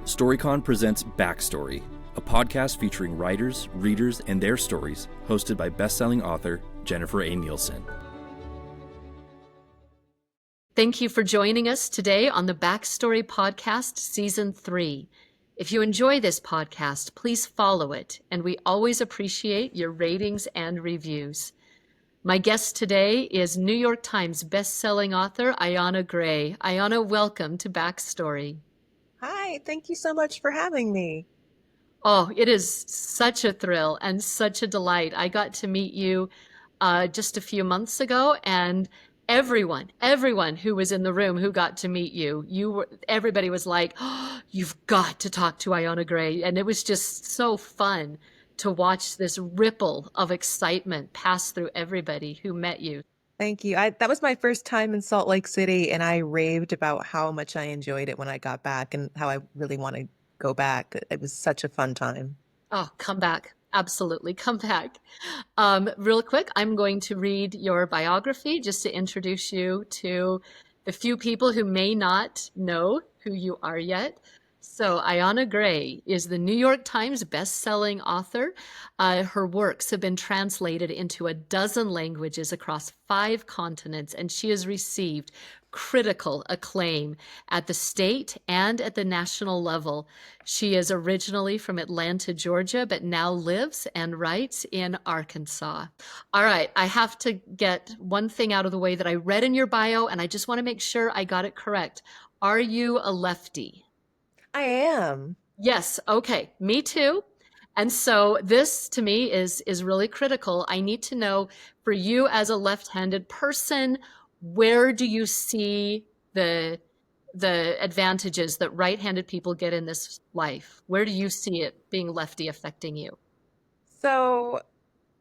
StoryCon presents Backstory, a podcast featuring writers, readers, and their stories, hosted by bestselling author Jennifer A. Nielsen. Thank you for joining us today on the Backstory Podcast Season 3. If you enjoy this podcast, please follow it, and we always appreciate your ratings and reviews. My guest today is New York Times bestselling author Ayana Gray. Ayana, welcome to Backstory. Hi, thank you so much for having me. Oh, it is such a thrill and such a delight. I got to meet you just a few months ago, and everyone who was in the room who got to meet you, everybody was like, oh, you've got to talk to Ayana Gray. And it was just so fun to watch this ripple of excitement pass through everybody who met you. Thank you. That was my first time in Salt Lake City, and I raved about how much I enjoyed it when I got back and how I really want to go back. It was such a fun time. Oh, come back. Absolutely. Come back. Real quick, I'm going to read your biography just to introduce you to the few people who may not know who you are yet. So Ayana Gray is the New York Times bestselling author. Her works have been translated into 12 languages across 5 continents, and she has received critical acclaim at the state and at the national level. She is originally from Atlanta, Georgia, but now lives and writes in Arkansas. All right, I have to get one thing out of the way that I read in your bio, and I just want to make sure I got it correct. Are you a lefty? I am. Yes. Okay. Me too. And so this to me is really critical. I need to know, for you as a left-handed person, where do you see the advantages that right-handed people get in this life? Where do you see it being lefty affecting you? So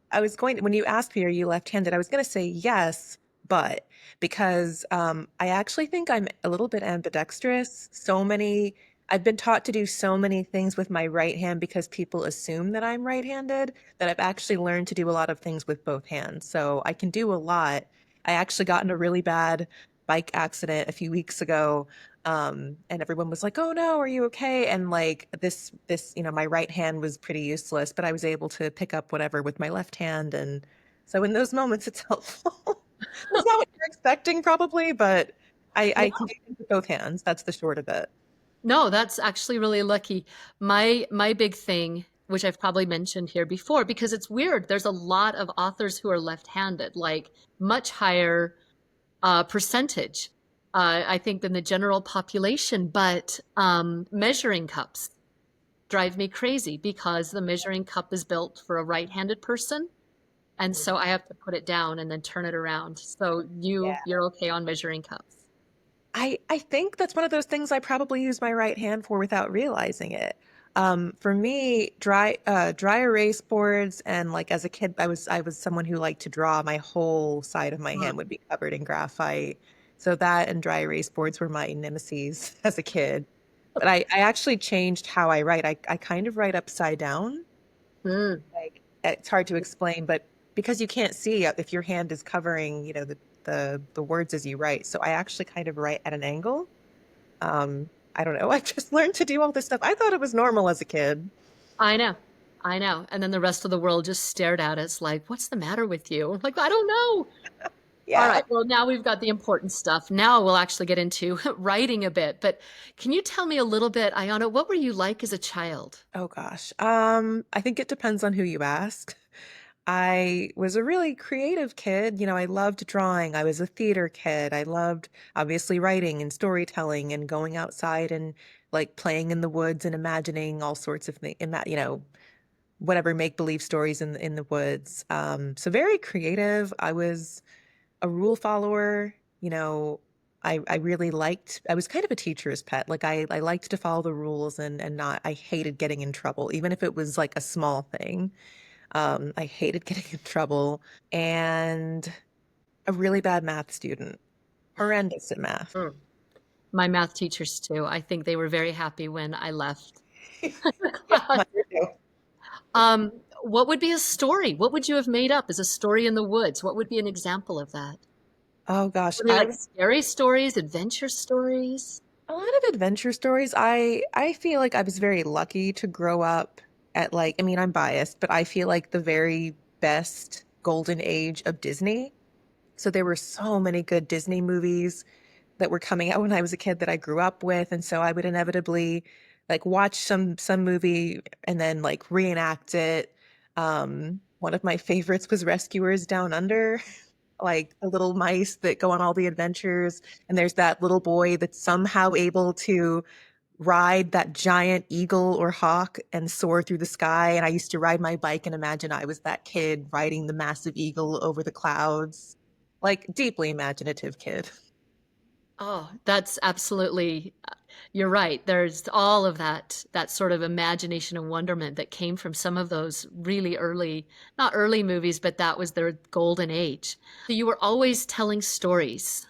when you asked me, are you left-handed? I was going to say yes, but because I actually think I'm a little bit ambidextrous. I've been taught to do so many things with my right hand because people assume that I'm right-handed, that I've actually learned to do a lot of things with both hands. So I can do a lot. I actually got in a really bad bike accident a few weeks ago. And everyone was like, oh no, are you okay? And like this, my right hand was pretty useless, but I was able to pick up whatever with my left hand. And so in those moments, it's helpful. That's not what you're expecting probably, but I can do it with both hands. That's the short of it. No, that's actually really lucky. My big thing, which I've probably mentioned here before, because it's weird. There's a lot of authors who are left-handed, like much higher percentage, I think, than the general population. But measuring cups drive me crazy because the measuring cup is built for a right-handed person. And so I have to put it down and then turn it around. So you're okay on measuring cups. I think that's one of those things I probably use my right hand for without realizing it. For me, dry erase boards, and like as a kid, I was someone who liked to draw. My whole side of my hand would be covered in graphite. So that and dry erase boards were my nemesis as a kid. But I actually changed how I write. I kind of write upside down. Like it's hard to explain, but because you can't see if your hand is covering, the words as you write. So I actually kind of write at an angle. I don't know. I just learned to do all this stuff. I thought it was normal as a kid. I know. And then the rest of the world just stared at us like, what's the matter with you? I'm like, I don't know. Yeah. All right. Well, now we've got the important stuff. Now we'll actually get into writing a bit. But can you tell me a little bit, Ayana, what were you like as a child? Oh, gosh. I think it depends on who you ask. I was a really creative kid. I loved drawing. I was a theater kid. I loved obviously writing and storytelling and going outside and like playing in the woods and imagining all sorts of things, whatever make-believe stories in the woods. So very creative. I was a rule follower. I really I was kind of a teacher's pet. Like I liked to follow the rules and I hated getting in trouble, even if it was like a small thing. I hated getting in trouble, and a really bad math student, horrendous at math. My math teachers too. I think they were very happy when I left. What would be a story? What would you have made up as a story in the woods? What would be an example of that? Oh gosh, Would it be like scary stories, adventure stories? A lot of adventure stories. I feel like I was very lucky to grow up at like, I mean, I'm biased, but I feel like the very best golden age of Disney. So there were so many good Disney movies that were coming out when I was a kid that I grew up with, and so I would inevitably like watch some movie and then like reenact it. One of my favorites was Rescuers Down Under, like the little mice that go on all the adventures, and there's that little boy that's somehow able to ride that giant eagle or hawk and soar through the sky. And I used to ride my bike and imagine I was that kid riding the massive eagle over the clouds. Like deeply imaginative kid. Oh, that's absolutely, you're right. There's all of that sort of imagination and wonderment that came from some of those really early, not early movies, but that was their golden age. So you were always telling stories.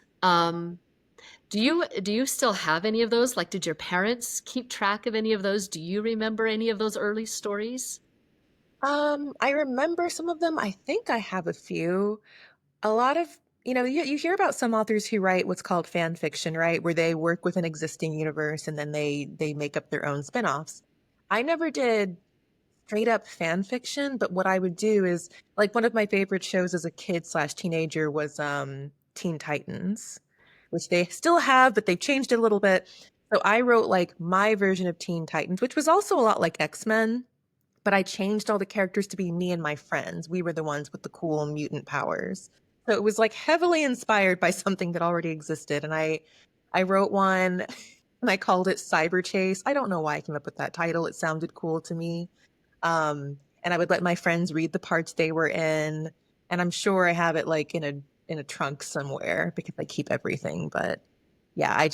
Do you still have any of those? Like, did your parents keep track of any of those? Do you remember any of those early stories? I remember some of them. I think I have a few. A lot of, you hear about some authors who write what's called fan fiction, right? Where they work with an existing universe and then they make up their own spin-offs. I never did straight up fan fiction, but what I would do is like one of my favorite shows as a kid slash teenager was Teen Titans, which they still have, but they've changed it a little bit. So I wrote like my version of Teen Titans, which was also a lot like X-Men, but I changed all the characters to be me and my friends. We were the ones with the cool mutant powers. So it was like heavily inspired by something that already existed. And I wrote one and I called it Cyber Chase. I don't know why I came up with that title. It sounded cool to me. And I would let my friends read the parts they were in. And I'm sure I have it like in a trunk somewhere because I keep everything. But yeah,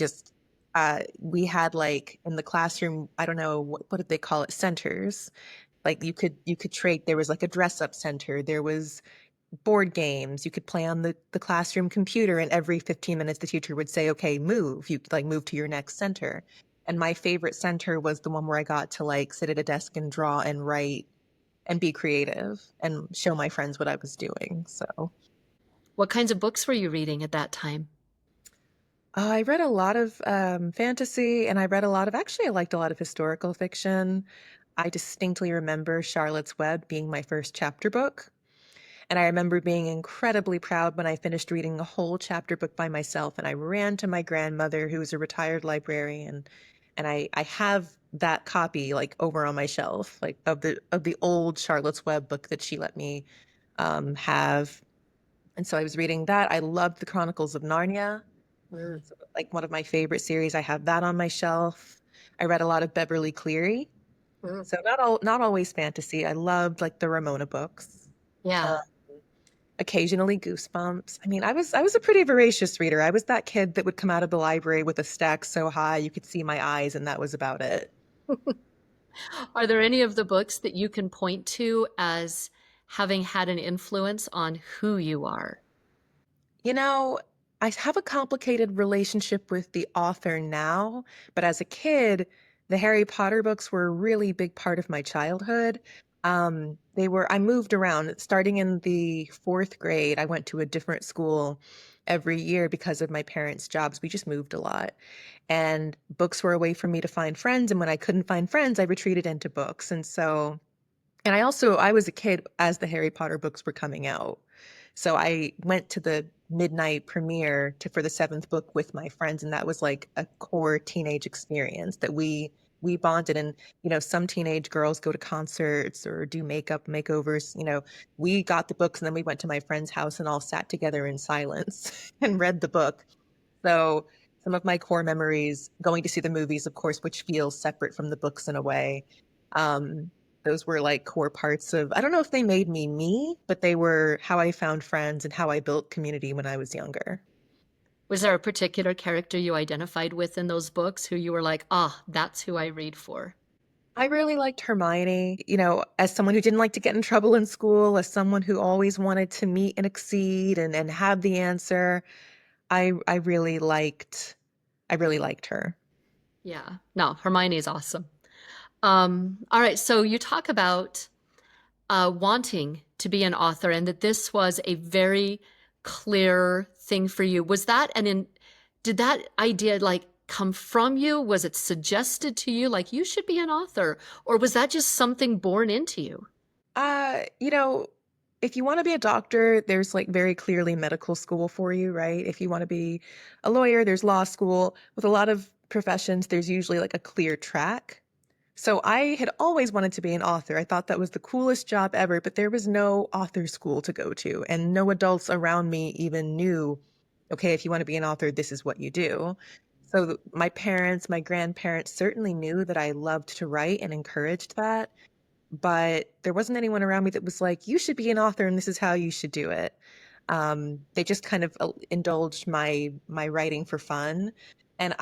we had like in the classroom, I don't know what did they call it, centers. Like you could trade, there was like a dress up center, there was board games, you could play on the classroom computer, and every 15 minutes the teacher would say, okay, move, you like move to your next center. And my favorite center was the one where I got to like sit at a desk and draw and write and be creative and show my friends what I was doing. So What kinds of books were you reading at that time? I read a lot of fantasy, and I read a lot of, actually, I liked a lot of historical fiction. I distinctly remember Charlotte's Web being my first chapter book. And I remember being incredibly proud when I finished reading a whole chapter book by myself. And I ran to my grandmother, who was a retired librarian, and I have that copy like over on my shelf, like of the old Charlotte's Web book that she let me have. And so I was reading that. I loved the Chronicles of Narnia. Mm, So, like one of my favorite series. I have that on my shelf. I read a lot of Beverly Cleary. mm. So not always fantasy. I loved like the Ramona books. Uh, Yeah. Occasionally Goosebumps. I mean, I was a pretty voracious reader. I was that kid that would come out of the library with a stack so high you could see my eyes, and that was about it. Are there any of the books that you can point to as having had an influence on who you are? You know, I have a complicated relationship with the author now, but as a kid, the Harry Potter books were a really big part of my childhood. I moved around. Starting in the fourth grade, I went to a different school every year because of my parents' jobs. We just moved a lot. And books were a way for me to find friends. And when I couldn't find friends, I retreated into books. And I was a kid as the Harry Potter books were coming out. So I went to the midnight premiere for the seventh book with my friends, and that was like a core teenage experience that we bonded. And some teenage girls go to concerts or do makeup makeovers. We got the books and then we went to my friend's house and all sat together in silence and read the book. So some of my core memories, going to see the movies, of course, which feels separate from the books in a way. Um, those were like core parts of, I don't know if they made me me, but they were how I found friends and how I built community when I was younger. Was there a particular character you identified with in those books who you were like, ah, that's who I read for? I really liked Hermione, as someone who didn't like to get in trouble in school, as someone who always wanted to meet and exceed and have the answer. I really liked her. Yeah. No, Hermione is awesome. All right. So you talk about wanting to be an author and that this was a very clear thing for you. Was that did that idea like come from you? Was it suggested to you like you should be an author? Or was that just something born into you? You know, if you want to be a doctor, there's like very clearly medical school for you, right? If you want to be a lawyer, there's law school. With a lot of professions, there's usually like a clear track. So I had always wanted to be an author. I thought that was the coolest job ever, but there was no author school to go to, and no adults around me even knew, okay, if you want to be an author, this is what you do. So my parents, my grandparents certainly knew that I loved to write and encouraged that, but there wasn't anyone around me that was like, you should be an author and this is how you should do it. They just kind of indulged my writing for fun. And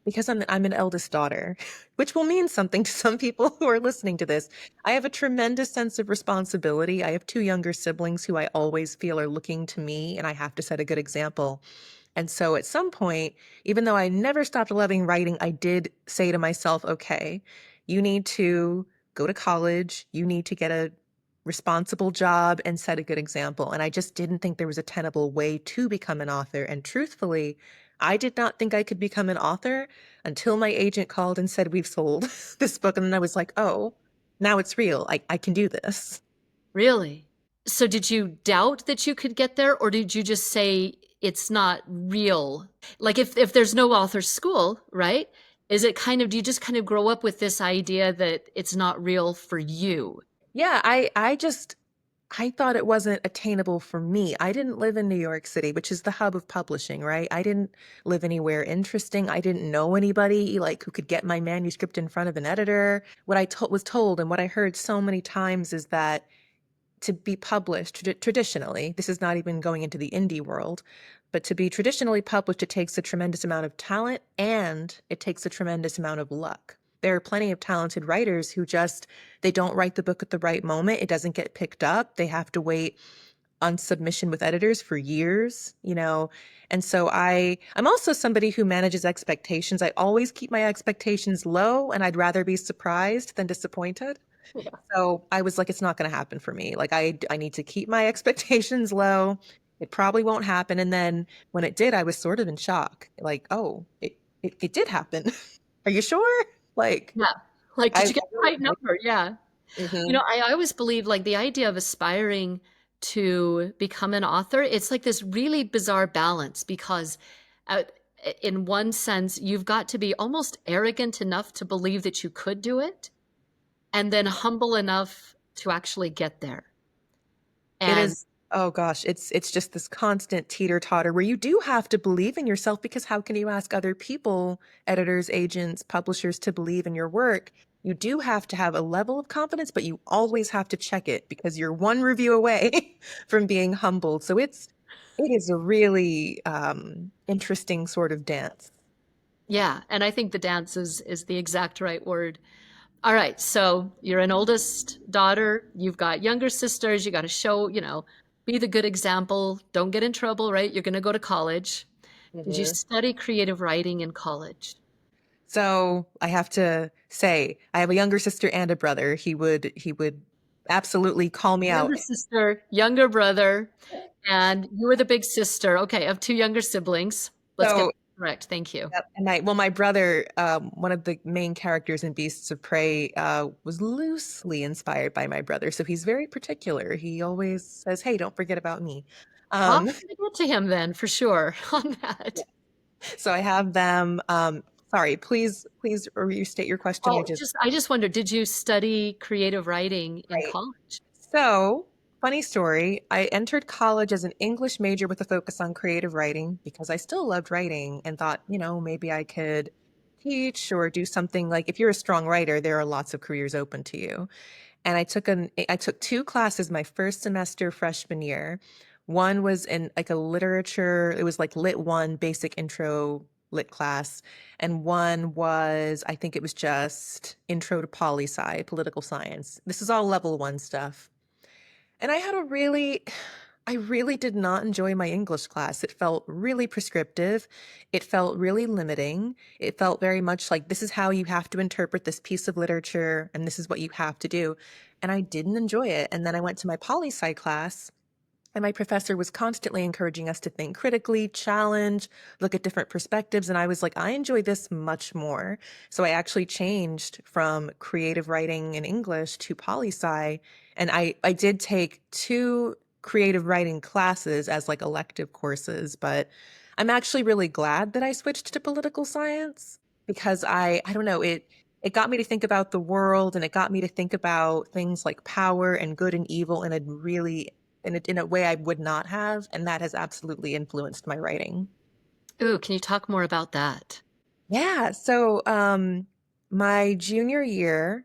because I'm an eldest daughter, which will mean something to some people who are listening to this, I have a tremendous sense of responsibility. I have two younger siblings who I always feel are looking to me, and I have to set a good example. And so at some point, even though I never stopped loving writing, I did say to myself, okay, you need to go to college, you need to get a responsible job and set a good example. And I just didn't think there was a tenable way to become an author. And truthfully, I did not think I could become an author until my agent called and said, we've sold this book. And then I was like, oh, now it's real. I can do this. Really? So did you doubt that you could get there, or did you just say it's not real? Like if there's no author school, right? Is it kind of, do you just kind of grow up with this idea that it's not real for you? Yeah, I thought it wasn't attainable for me. I didn't live in New York City, which is the hub of publishing, right? I didn't live anywhere interesting. I didn't know anybody like who could get my manuscript in front of an editor. What was told and what I heard so many times is that to be published traditionally, this is not even going into the indie world, but to be traditionally published, it takes a tremendous amount of talent and it takes a tremendous amount of luck. There are plenty of talented writers who they don't write the book at the right moment. It doesn't get picked up. They have to wait on submission with editors for years, you know. And so I'm also somebody who manages expectations. I always keep my expectations low, and I'd rather be surprised than disappointed. Yeah. So I was like, it's not going to happen for me. Like I need to keep my expectations low. It probably won't happen. And then when it did, I was sort of in shock. Like, oh, it did happen. Are you sure? Like, Yeah. Like, did I you get the right number? Yeah. You hmm know, I always believe like the idea of aspiring to become an author, it's like this really bizarre balance because uh, in one sense, you've got to be almost arrogant enough to believe that you could do it, and then humble enough to actually get there. It And is, oh gosh, it's just this constant teeter-totter where you do have to believe in yourself, because how can you ask other people, editors, agents, publishers, to believe in your work? You do have to have a level of confidence, but you always have to check it because you're one review away from being humbled. So it is a really interesting sort of dance. yeah, and I think the dance is the exact right word. All right, so you're an oldest daughter, you've got younger sisters, you got to show, be the good example, don't get in trouble, right? You're going to go to college. Did you Mhm. study creative writing in college? So I have to say, I have a younger sister and a brother. He would absolutely call me out. Younger sister, younger brother, and you were the big sister. Okay, of two younger siblings. Let's get So that correct. Thank you. yep. And my brother, one of the main characters in Beasts of Prey, was loosely inspired by my brother. So he's very particular. He always says, "Hey, don't forget about me." Well, I'm Um, going to get to him then for sure on that. so I have them. Sorry, please restate your question. You Oh, just I just wondered, did you study creative writing in right. college? So, funny story. I entered college as an English major with a focus on creative writing because I still loved writing and thought, maybe I could teach or do something. Like, if you're a strong writer, there are lots of careers open to you. And I took two classes my first semester freshman year. One was in like a literature, it was like Lit 1 basic intro lit class, and one was, I think it was just intro to poli sci, political science. This is all level 1 stuff. And I really did not enjoy my English class. It felt really prescriptive. It felt really limiting. It felt very much like this is how you have to interpret this piece of literature and this is what you have to do. And I didn't enjoy it. And then I went to my poli sci class And my professor was constantly encouraging us to think critically, challenge, look at different perspectives. And I was like, I enjoy this much more. So I actually changed from creative writing in English to poli-sci. And I did take 2 creative writing classes as like elective courses, but I'm actually really glad that I switched to political science because I don't know, it got me to think about the world, and it got me to think about things like power and good and evil in a really in a way I would not have, and that has absolutely influenced my writing. Ooh, can you talk more about that? Yeah, so my junior year,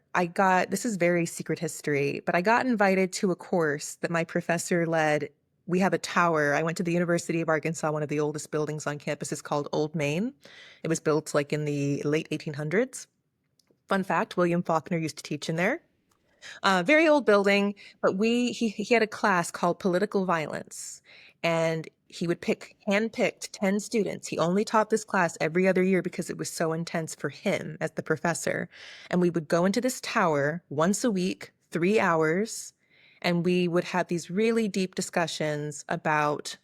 this is very secret history, but I got invited to a course that my professor led. We have a tower. I went to the University of Arkansas, one of the oldest buildings on campus is called Old Main. It was built like in the late 1800s. Fun fact, William Faulkner used to teach in there. Very old building, but he had a class called political violence, and he would handpicked 10 students. He only taught this class every other year because it was so intense for him as the professor. And we would go into this tower once a week, 3 hours, and we would have these really deep discussions about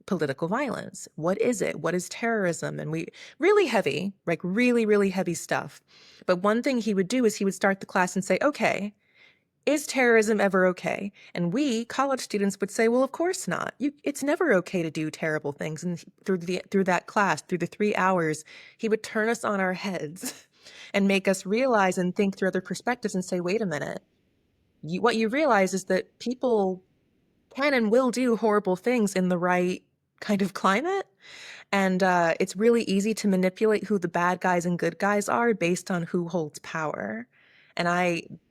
political violence. What is it? What is terrorism? And we really heavy, like really, really heavy stuff. But one thing he would do is he would start the class and say, okay, is terrorism ever okay? And we, college students, would say, well, of course not. It's never okay to do terrible things. And through that class, through the 3 hours, he would turn us on our heads and make us realize and think through other perspectives and say, wait a minute. What you realize is that people can and will do horrible things in the right kind of climate. And it's really easy to manipulate who the bad guys and good guys are based on who holds power. And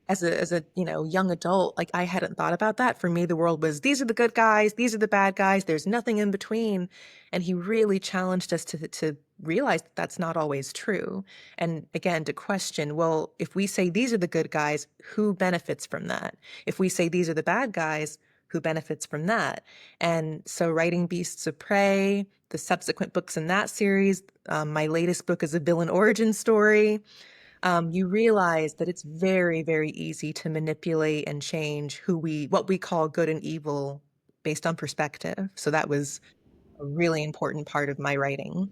as a young adult, like I hadn't thought about that. For me, the world was these are the good guys, these are the bad guys. There's nothing in between. And he really challenged us to realize that that's not always true. And again, to question, well, if we say these are the good guys, who benefits from that? If we say these are the bad guys, who benefits from that? And so writing Beasts of Prey, the subsequent books in that series, my latest book is a villain origin story. You realize that it's very, very easy to manipulate and change what we call good and evil based on perspective. So that was a really important part of my writing.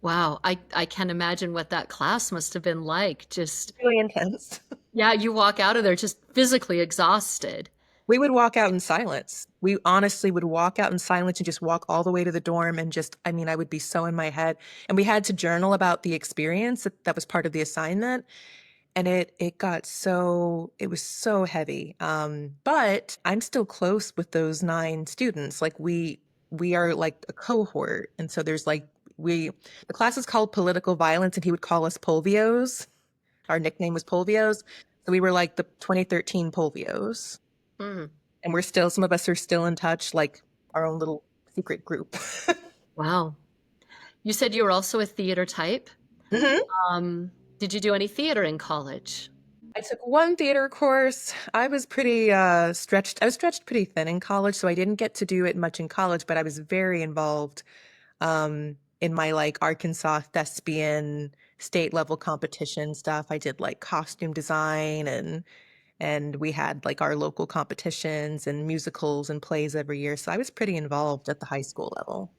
Wow, I can't imagine what that class must have been like. Just, Really intense. yeah, you walk out of there just physically exhausted. We would walk out in silence. We honestly would walk out in silence and just walk all the way to the dorm and I mean, I would be so in my head. And we had to journal about the experience that was part of the assignment. And it was so heavy. But I'm still close with those 9 students. Like we are like a cohort. And so the class is called political violence, and he would call us Polvios. Our nickname was Polvios. So we were like the 2013 Polvios. Mm, And some of us are still in touch, like our own little secret group. wow. You said you were also a theater type. Mhm. Did you do any theater in college? I took one theater course. I was pretty stretched. I was stretched pretty thin in college, so I didn't get to do it much in college, but I was very involved in my like Arkansas thespian state level competition stuff. I did like costume design, and we had like our local competitions and musicals and plays every year. So I was pretty involved at the high school level.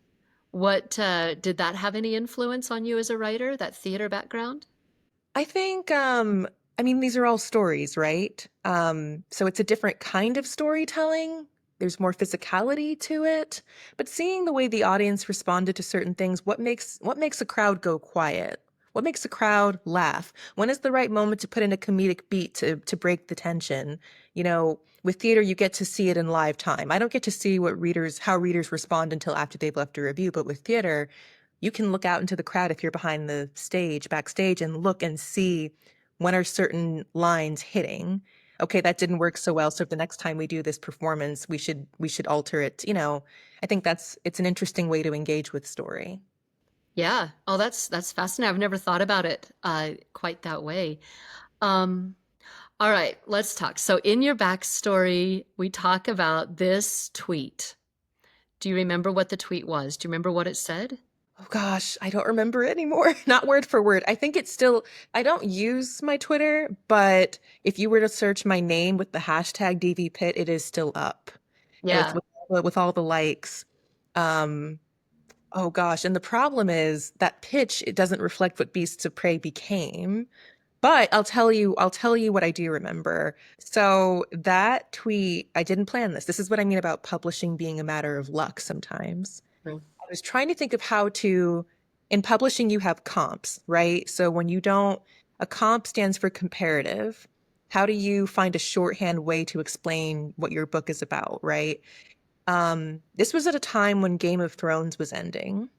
What did that have any influence on you as a writer, that theater background? I think, I mean, these are all stories, right? So it's a different kind of storytelling. There's more physicality to it, but seeing the way the audience responded to certain things, what makes a crowd go quiet? What makes a crowd laugh? When is the right moment to put in a comedic beat to break the tension? With theater, you get to see it in live time. I don't get to see how readers respond until after they've left a review, but with theater, you can look out into the crowd if you're behind the stage, backstage, and look and see when are certain lines hitting. Okay, that didn't work so well, so the next time we do this performance, we should alter it. I think it's an interesting way to engage with story. Yeah. Oh, that's fascinating. I've never thought about it quite that way. Um, all right, let's talk. So in your backstory, we talk about this tweet. Do you remember what the tweet was? Do you remember what it said? Oh gosh, I don't remember it anymore. Not word for word. I think it's still, I don't use my Twitter, but if you were to search my name with the hashtag DVPit, it is still up. And it's Yeah. with all with all the likes. Um, oh gosh, and the problem is that pitch, it doesn't reflect what Beasts of Prey became. But I'll tell you what I do remember. So that tweet, I didn't plan this. This is what I mean about publishing being a matter of luck sometimes. Mm. I was trying to think of how to, in publishing, you have comps, right? So when you don't, a comp stands for comparative. How do you find a shorthand way to explain what your book is about, right? This was at a time when Game of Thrones was ending,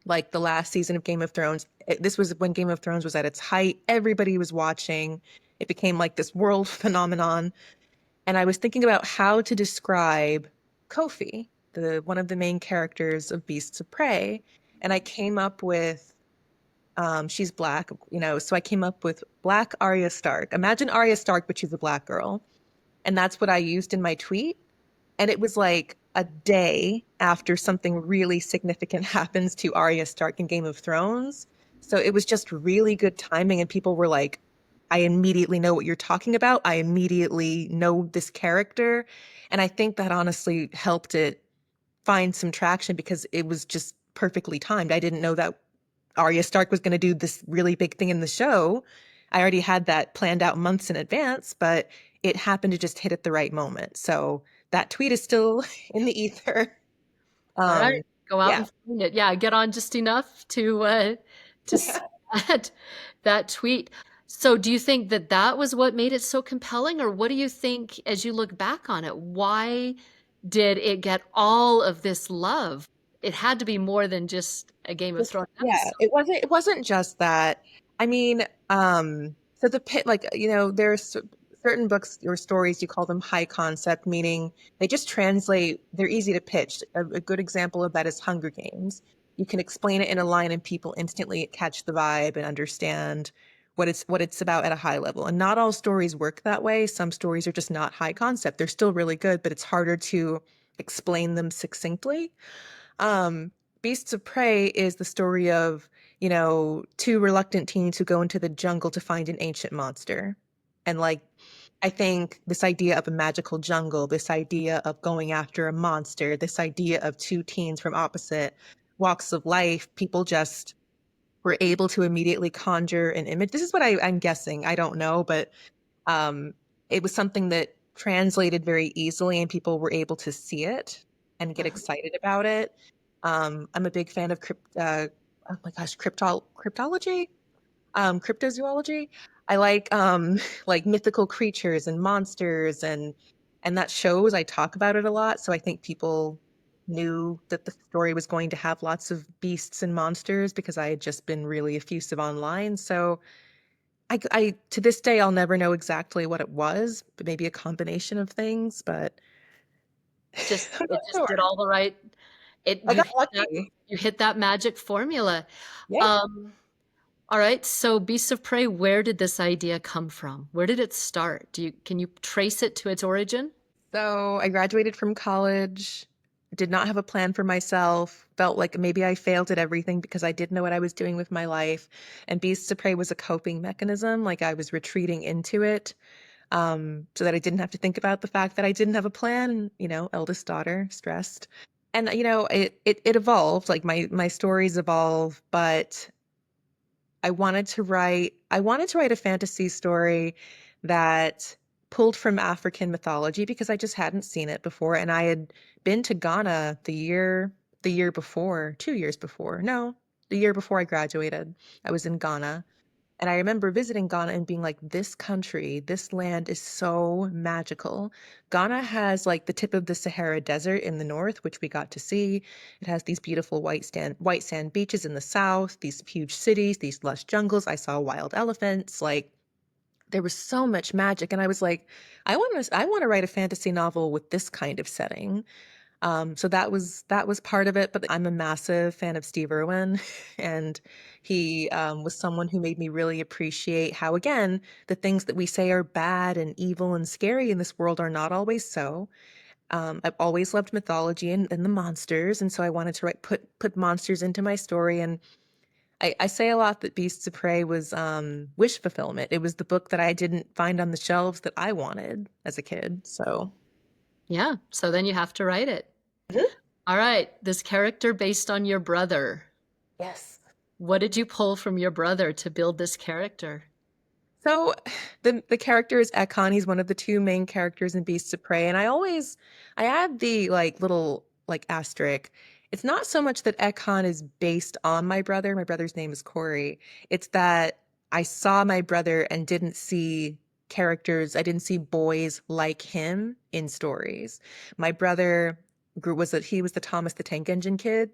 like the last season of Game of Thrones. This was when Game of Thrones was at its height. Everybody was watching. It became like this world phenomenon. And I was thinking about how to describe Kofi, the one of the main characters of Beasts of Prey. And I came up with she's black, you know, so I came up with Black Arya Stark. Imagine Arya Stark, but she's a black girl. And that's what I used in my tweet. And it was like a day after something really significant happens to Arya Stark in Game of Thrones. So it was just really good timing. And people were like, I immediately know what you're talking about. I immediately know this character. And I think that honestly helped it find some traction because it was just perfectly timed. I didn't know that Arya Stark was going to do this really big thing in the show. I already had that planned out months in advance, but it happened to just hit at the right moment. So that tweet is still in the ether. All right, go out Yeah. and find it. Yeah, get on just enough to see that, that tweet. So, do you think that that was what made it so compelling, or what do you think as you look back on it? Why did it get all of this love? It had to be more than just a Game of Thrones Yeah, episode. it wasn't just that. I mean, so the pit, like, you know, there's certain books or stories, you call them high concept, meaning they just translate, they're easy to pitch. A good example of that is Hunger Games. You can explain it in a line and people instantly catch the vibe and understand what it's about at a high level. And not all stories work that way. Some stories are just not high concept. They're still really good, but it's harder to explain them succinctly. Um, Beasts of Prey is the story of, you know, two reluctant teens who go into the jungle to find an ancient monster. And like, I think this idea of a magical jungle, this idea of going after a monster, this idea of two teens from opposite walks of life, people just were able to immediately conjure an image. This is what I'm guessing. I don't know, but um, it was something that translated very easily and people were able to see it and get excited about it. I'm a big fan of oh my gosh, cryptology, cryptozoology. I like like mythical creatures and monsters and that shows. I talk about it a lot, so I think people knew that the story was going to have lots of beasts and monsters because I had just been really effusive online. So I to this day I'll never know exactly what it was, but maybe a combination of things. But Just I'm it not just did sure. all the right. It I got lucky. you hit that magic formula. Yeah. Um, all right, so Beasts of Prey, where did this idea come from? Where did it start? Can you trace it to its origin? So I graduated from college, did not have a plan for myself, felt like maybe I failed at everything because I didn't know what I was doing with my life. And Beasts of Prey was a coping mechanism, like I was retreating into it, so that I didn't have to think about the fact that I didn't have a plan, you know, eldest daughter, stressed. And you know, it evolved, like my stories evolve, but I wanted to write a fantasy story that pulled from African mythology because I just hadn't seen it before. And I had been to Ghana the year before, 2 years before. No, the year before I graduated. I was in Ghana. And I remember visiting Ghana and being like, this country, this land is so magical. Ghana has like the tip of the Sahara Desert in the north, which we got to see. It has these beautiful white sand beaches in the south, these huge cities, these lush jungles. I saw wild elephants. Like there was so much magic. And I was like, I want to write a fantasy novel with this kind of setting. So that was part of it, but I'm a massive fan of Steve Irwin, and he was someone who made me really appreciate how, again, the things that we say are bad and evil and scary in this world are not always so. I've always loved mythology and the monsters, and so I wanted to put monsters into my story. And I say a lot that Beasts of Prey was wish fulfillment. It was the book that I didn't find on the shelves that I wanted as a kid. So Yeah, so then you have to write it. Mhm. All right, this character based on your brother. Yes. What did you pull from your brother to build this character? So the character is Ekon. He's one of the two main characters in Beasts of Prey. And I add the like little like asterisk. It's not so much that Ekon is based on my brother. My brother's name is Corey. It's that I saw my brother and didn't see characters. I didn't see boys like him in stories. My brother he was the Thomas the Tank Engine kid.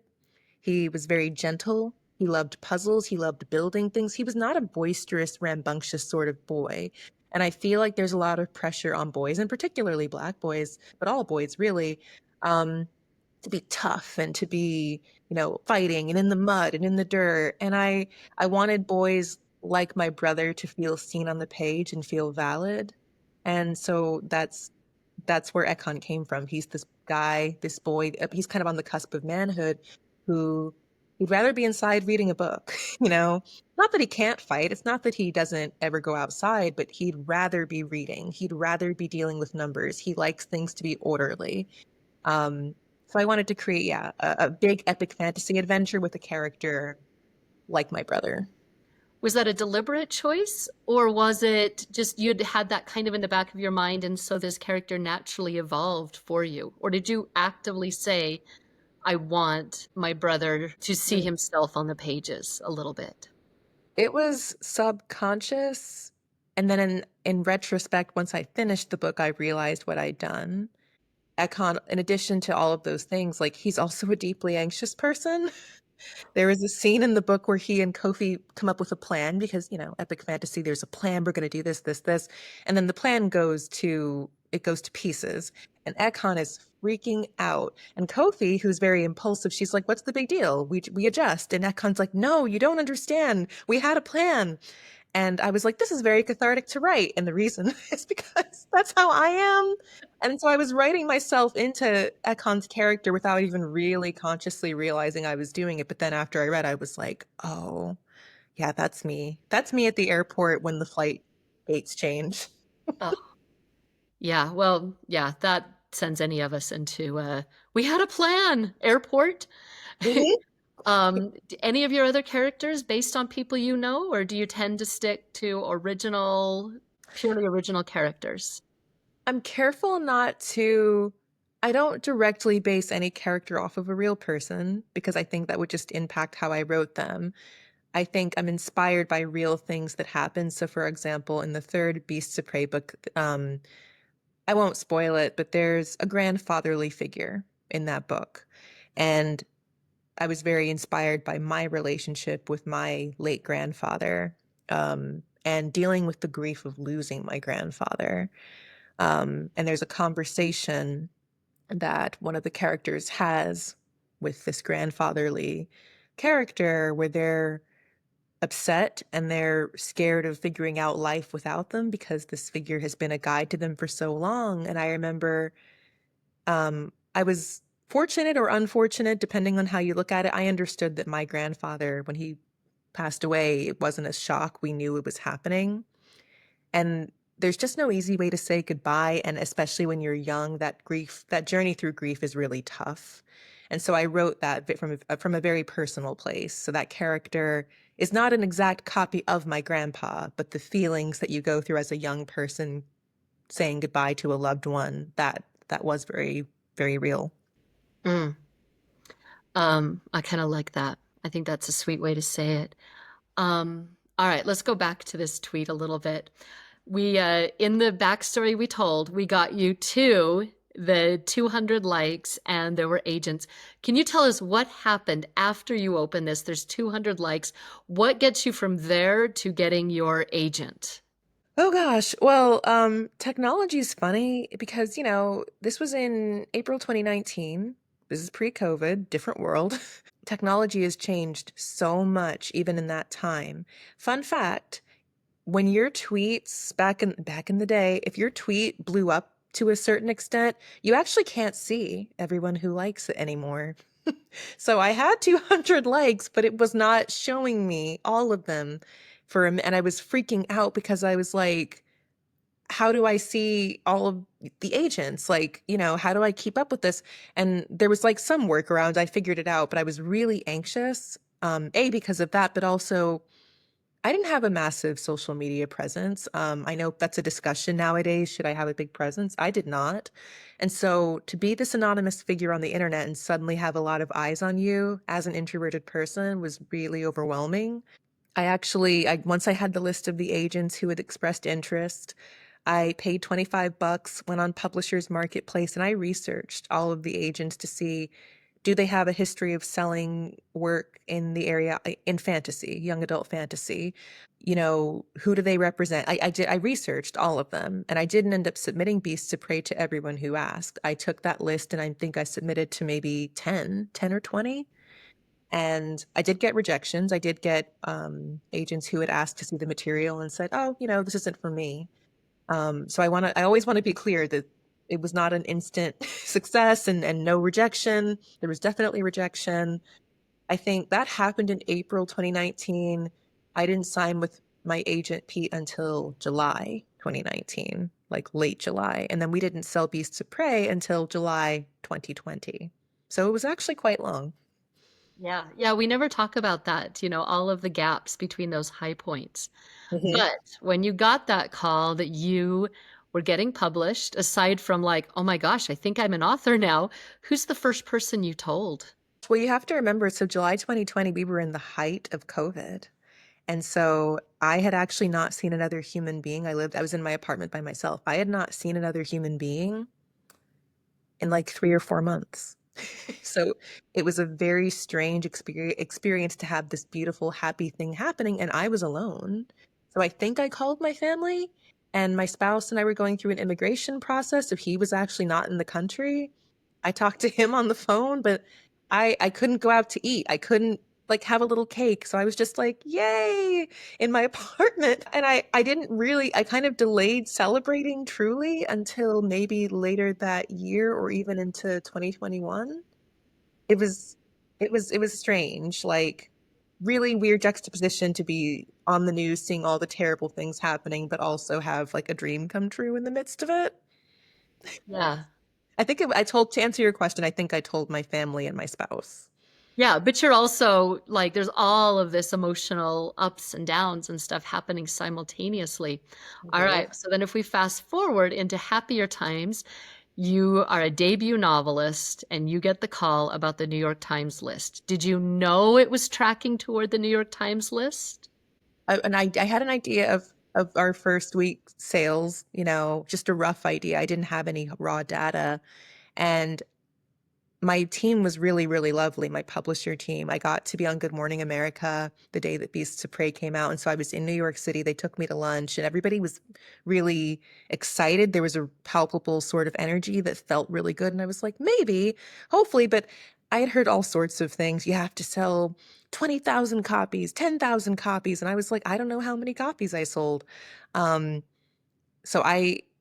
He was very gentle. He loved puzzles. He loved building things. He was not a boisterous, rambunctious sort of boy. And I feel like there's a lot of pressure on boys, and particularly Black boys, but all boys really, um, to be tough and to be, fighting and in the mud and in the dirt. And I wanted boys like my brother to feel seen on the page and feel valid. And so that's where Ekon came from. He's this guy, this boy, he's kind of on the cusp of manhood who he'd rather be inside reading a book, you know? Not that he can't fight, it's not that he doesn't ever go outside, but he'd rather be reading. He'd rather be dealing with numbers. He likes things to be orderly. So I wanted to create, a big epic fantasy adventure with a character like my brother. Was that a deliberate choice, or was it just you'd had that kind of in the back of your mind, and so this character naturally evolved for you? Or did you actively say, I want my brother to see himself on the pages a little bit? It was subconscious. And then in retrospect, once I finished the book, I realized what I'd done. Ekon, in addition to all of those things, like he's also a deeply anxious person. There is a scene in the book where he and Kofi come up with a plan because, epic fantasy, there's a plan, we're going to do this, this, this. And then the plan goes to pieces. And Ekon is freaking out. And Kofi, who's very impulsive, she's like, what's the big deal? We adjust. And Ekon's like, no, you don't understand. We had a plan. And I was like, this is very cathartic to write. And the reason is because that's how I am. And so I was writing myself into Ekon's character without even really consciously realizing I was doing it. But then after I read, I was like, oh, yeah, that's me. That's me at the airport when the flight gates change. Oh, yeah. Well, yeah, that sends any of us into we had a plan, airport. Mhm. Any of your other characters based on people you know, or do you tend to stick to purely original characters? I'm careful not to. I don't directly base any character off of a real person because I think that would just impact how I wrote them. I think I'm inspired by real things that happen. So, for example, in the third Beasts of Prey book, I won't spoil it, but there's a grandfatherly figure in that book. And I was very inspired by my relationship with my late grandfather, and dealing with the grief of losing my grandfather. And there's a conversation that one of the characters has with this grandfatherly character where they're upset and they're scared of figuring out life without them because this figure has been a guide to them for so long. And I remember I was fortunate or unfortunate, depending on how you look at it. I understood that my grandfather, when he passed away, it wasn't a shock. We knew it was happening. And there's just no easy way to say goodbye. And especially when you're young, that journey through grief is really tough. And so I wrote that from a very personal place. So that character is not an exact copy of my grandpa, but the feelings that you go through as a young person saying goodbye to a loved one, that was very, very real. Mm. I kind of like that. I think that's a sweet way to say it. All right, let's go back to this tweet a little bit. We, in the backstory we told, we got you to the 200 likes and there were agents. Can you tell us what happened after you opened this? There's 200 likes. What gets you from there to getting your agent? Oh gosh. Well, technology is funny because, this was in April 2019. This is pre-COVID, different world. Technology has changed so much even in that time. Fun fact, when your tweets back in the day, if your tweet blew up to a certain extent, you actually can't see everyone who likes it anymore. So I had 200 likes, but it was not showing me all of them and I was freaking out because I was like, how do I see all of the agents? Like, how do I keep up with this? And there was like some workarounds. I figured it out, but I was really anxious. Because of that, but also I didn't have a massive social media presence. I know that's a discussion nowadays. Should I have a big presence? I did not. And so to be this anonymous figure on the internet and suddenly have a lot of eyes on you as an introverted person was really overwhelming. Once I had the list of the agents who had expressed interest, I paid 25 bucks, went on Publishers Marketplace, and I researched all of the agents to see, do they have a history of selling work in the area in fantasy, young adult fantasy? Who do they represent? I researched all of them, and I didn't end up submitting Beasts to Prey to everyone who asked. I took that list and I think I submitted to maybe 10 or 20. And I did get rejections. I did get agents who had asked to see the material and said, "Oh, this isn't for me." So I always want to be clear that it was not an instant success and no rejection. There was definitely rejection. I think that happened in April 2019. I didn't sign with my agent Pete until July 2019, like late July. And then we didn't sell Beasts of Prey until July 2020. So it was actually quite long. Yeah, yeah, we never talk about that, all of the gaps between those high points. Mhm. But when you got that call that you were getting published, aside from like, oh my gosh, I think I'm an author now, who's the first person you told? Well, you have to remember, so July 2020, we were in the height of COVID. And so I had actually not seen another human being. I was in my apartment by myself. I had not seen another human being in like 3 or 4 months. So it was a very strange experience to have this beautiful, happy thing happening, and I was alone. So I think I called my family, and my spouse and I were going through an immigration process. So he was actually not in the country. I talked to him on the phone, but I couldn't go out to eat. I couldn't like have a little cake. So I was just like, yay, in my apartment. And I kind of delayed celebrating truly until maybe later that year or even into 2021. It was it was strange, like really weird juxtaposition to be on the news seeing all the terrible things happening, but also have like a dream come true in the midst of it. Yeah. To answer your question, I think I told my family and my spouse. Yeah, but you're also like, there's all of this emotional ups and downs and stuff happening simultaneously. All Mhm. right. So then, if we fast forward into happier times, you are a debut novelist and you get the call about the New York Times list. Did you know it was tracking toward the New York Times list? I had an idea of our first week sales, just a rough idea. I didn't have any raw data, and my team was really, really lovely. My publisher team. I got to be on Good Morning America the day that Beasts of Prey came out. And so I was in New York City. They took me to lunch and everybody was really excited. There was a palpable sort of energy that felt really good. And I was like, maybe, hopefully, but I had heard all sorts of things. You have to sell 20,000 copies, 10,000 copies. And I was like, I don't know how many copies I sold. Um, so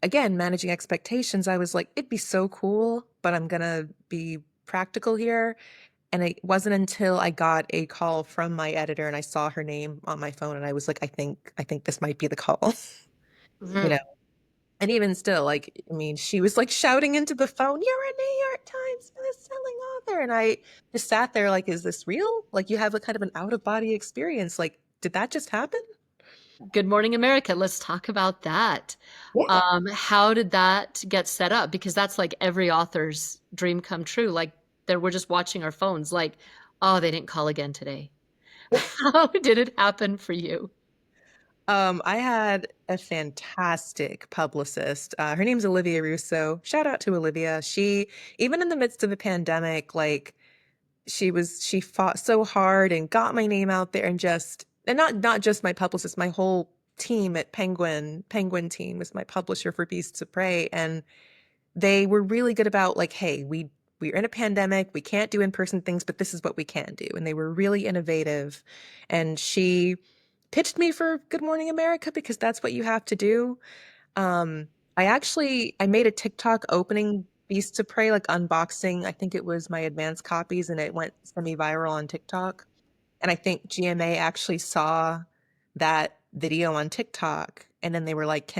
again, managing expectations, I was like, it'd be so cool, but I'm gonna be practical here. And it wasn't until I got a call from my editor and I saw her name on my phone and I was like, I think this might be the call, you Mhm. know. And even still, like, I mean, she was like shouting into the phone, "You're a New York Times best-selling author." And I just sat there like, is this real? Like you have a kind of an out-of-body experience. Like, did that just happen? Good Morning America. Let's talk about that. Yeah. How did that get set up? Because that's like every author's dream come true. Like, we're just watching our phones, like, oh, they didn't call again today. How did it happen for you? I had a fantastic publicist. Her name's Olivia Russo. Shout out to Olivia. Even in the midst of the pandemic, like she fought so hard and got my name out there and not just my publicist, my whole team at Penguin team was my publisher for Beasts of Prey. And they were really good about like, hey, we're in a pandemic, we can't do in-person things, but this is what we can do. And they were really innovative. And she pitched me for Good Morning America because that's what you have to do. Um, I made a TikTok opening Beasts of Prey, like unboxing. I think it was my advanced copies, and it went semi-viral on TikTok. And I think GMA actually saw that video on TikTok, and then they were like,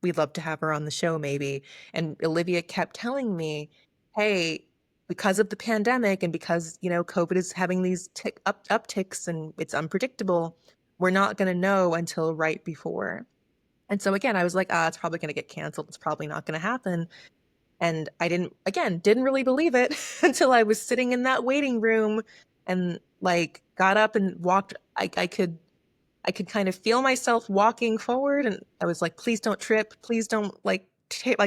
we'd love to have her on the show maybe. And Olivia kept telling me, hey, because of the pandemic and because, COVID is having these upticks and it's unpredictable, we're not going to know until right before. And so again, I was like, it's probably going to get canceled. It's probably not going to happen. And I didn't really believe it until I was sitting in that waiting room and like got up and walked. I could kind of feel myself walking forward, and I was like, please don't trip. Please don't like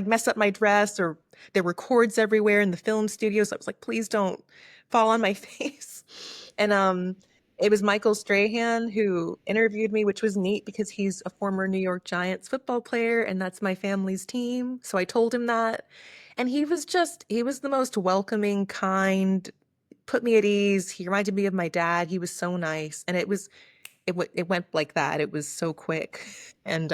mess up my dress, or there were cords everywhere in the film studio. So I was like, please don't fall on my face. And it was Michael Strahan who interviewed me, which was neat because he's a former New York Giants football player and that's my family's team. So I told him that. And he was the most welcoming, kind, put me at ease. He reminded me of my dad. He was so nice. And it went like that. It was so quick. And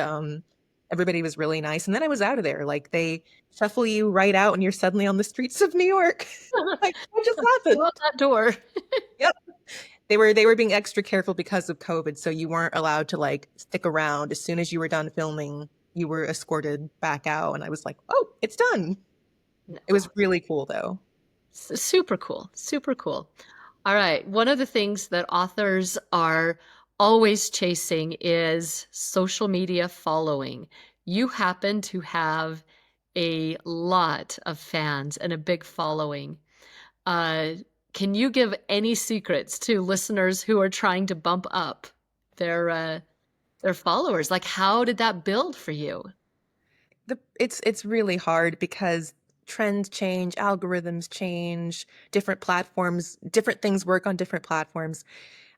everybody was really nice. And then I was out of there. Like they shuffle you right out and you're suddenly on the streets of New York. Like, what just happened? Go out that door. Yep. They were being extra careful because of COVID, so you weren't allowed to like stick around. As soon as you were done filming, you were escorted back out. And I was like, oh, it's done. It was really cool though. Super cool. Super cool. All right. One of the things that authors are always chasing is social media following. You happen to have a lot of fans and a big following. Can you give any secrets to listeners who are trying to bump up their followers? Like, how did that build for you? It's really hard because trends change, algorithms change, different platforms, different things work on different platforms.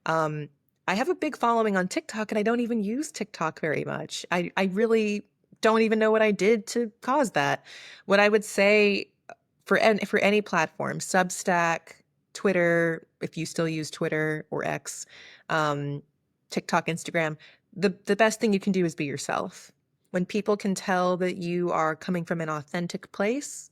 I have a big following on TikTok and I don't even use TikTok very much. I really don't even know what I did to cause that. What I would say for any platform, Substack, Twitter, if you still use Twitter or X, TikTok, Instagram, the best thing you can do is be yourself. When people can tell that you are coming from an authentic place,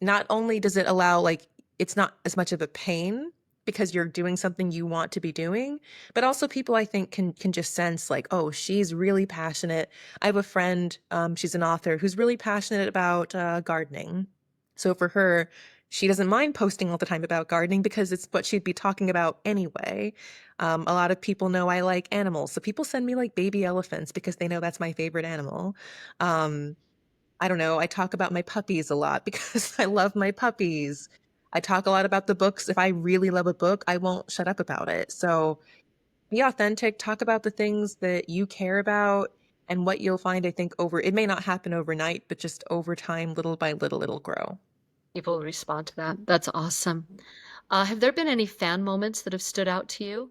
not only does it allow, like, it's not as much of a pain because you're doing something you want to be doing, but also people I think can just sense like, oh, she's really passionate. I have a friend, she's an author who's really passionate about gardening. So for her, she doesn't mind posting all the time about gardening because it's what she'd be talking about anyway. A lot of people know I like animals. So people send me like baby elephants because they know that's my favorite animal. I don't know. I talk about my puppies a lot because I love my puppies. I talk a lot about the books. If I really love a book, I won't shut up about it. So be authentic, talk about the things that you care about, and what you'll find, I think, it may not happen overnight, but just over time, little by little, it'll grow. People respond to that. That's awesome. Have there been any fan moments that have stood out to you?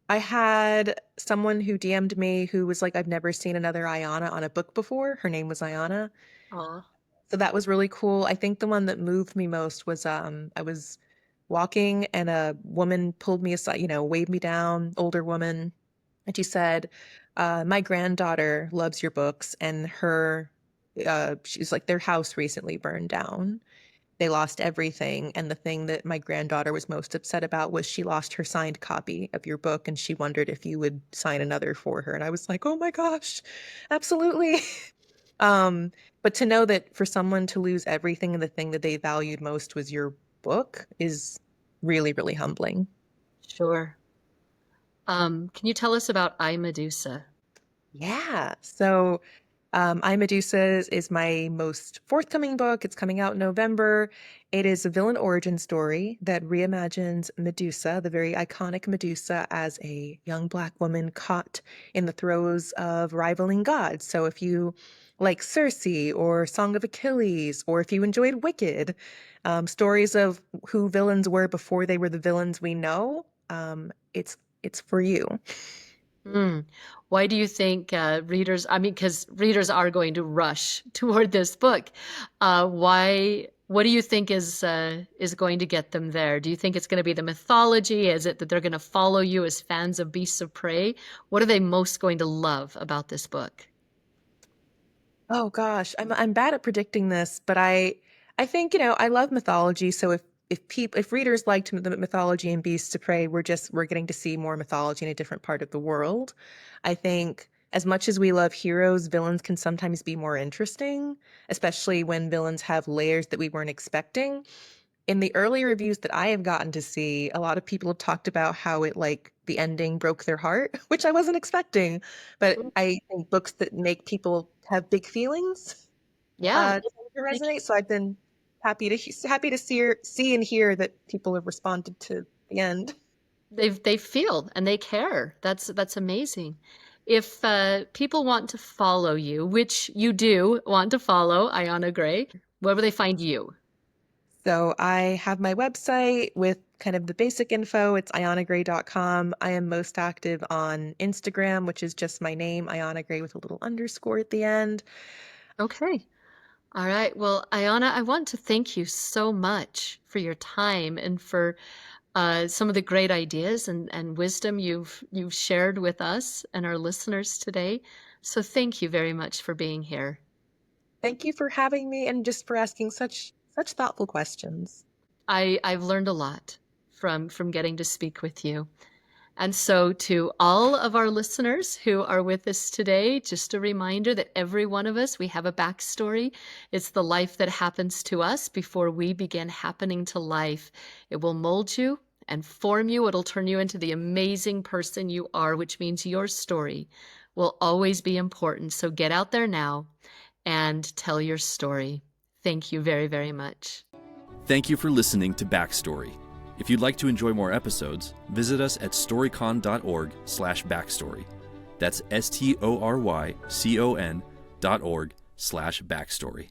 I had someone who DM'd me who was like, I've never seen another Ayana on a book before. Her name was Ayana. Aw. So that was really cool. I think the one that moved me most was I was walking and a woman pulled me aside, waved me down, older woman. And she said, my granddaughter loves your books, and she's like, their house recently burned down. They lost everything. And the thing that my granddaughter was most upset about was she lost her signed copy of your book, and she wondered if you would sign another for her. And I was like, oh my gosh, absolutely. But to know that for someone to lose everything and the thing that they valued most was your book is really, really humbling. Sure. Can you tell us about I, Medusa? Yeah. So I, Medusa is my most forthcoming book. It's coming out in November. It is a villain origin story that reimagines Medusa, the very iconic Medusa, as a young Black woman caught in the throes of rivaling gods. So if you like Circe or Song of Achilles, or if you enjoyed Wicked, stories of who villains were before they were the villains we know, it's for you. Mm. Why do you think readers, I mean, because readers are going to rush toward this book. What do you think is going to get them there? Do you think it's going to be the mythology? Is it that they're going to follow you as fans of beasts of prey? What are they most going to love about this book? Oh gosh, I'm bad at predicting this, but I think, I love mythology. So if readers liked the mythology and Beasts of Prey, we're getting to see more mythology in a different part of the world. I think as much as we love heroes, villains can sometimes be more interesting, especially when villains have layers that we weren't expecting. In the early reviews that I have gotten to see, a lot of people have talked about how it, like, the ending broke their heart, which I wasn't expecting. But I think books that make people have big feelings Yeah. tend to resonate. So I've been happy to see and hear that people have responded to the end. They feel and they care. That's amazing. If people want to follow you, which you do want to follow Ayana Gray, where will they find you? So I have my website with kind of the basic info. It's ayanagray.com. I am most active on Instagram, which is just my name, Ayana Gray, with a little underscore at the end. Okay. All right. Well, Ayana, I want to thank you so much for your time and for some of the great ideas and wisdom you've shared with us and our listeners today. So thank you very much for being here. Thank you for having me and just for asking such thoughtful questions. I've learned a lot from getting to speak with you. And so, to all of our listeners who are with us today, just a reminder that every one of us, we have a backstory. It's the life that happens to us before we begin happening to life. It will mold you and form you. It'll turn you into the amazing person you are, which means your story will always be important. So, get out there now and tell your story. Thank you very, very much. Thank you for listening to Backstory. If you'd like to enjoy more episodes, visit us at storycon.org/backstory. That's StoryCon.org/backstory.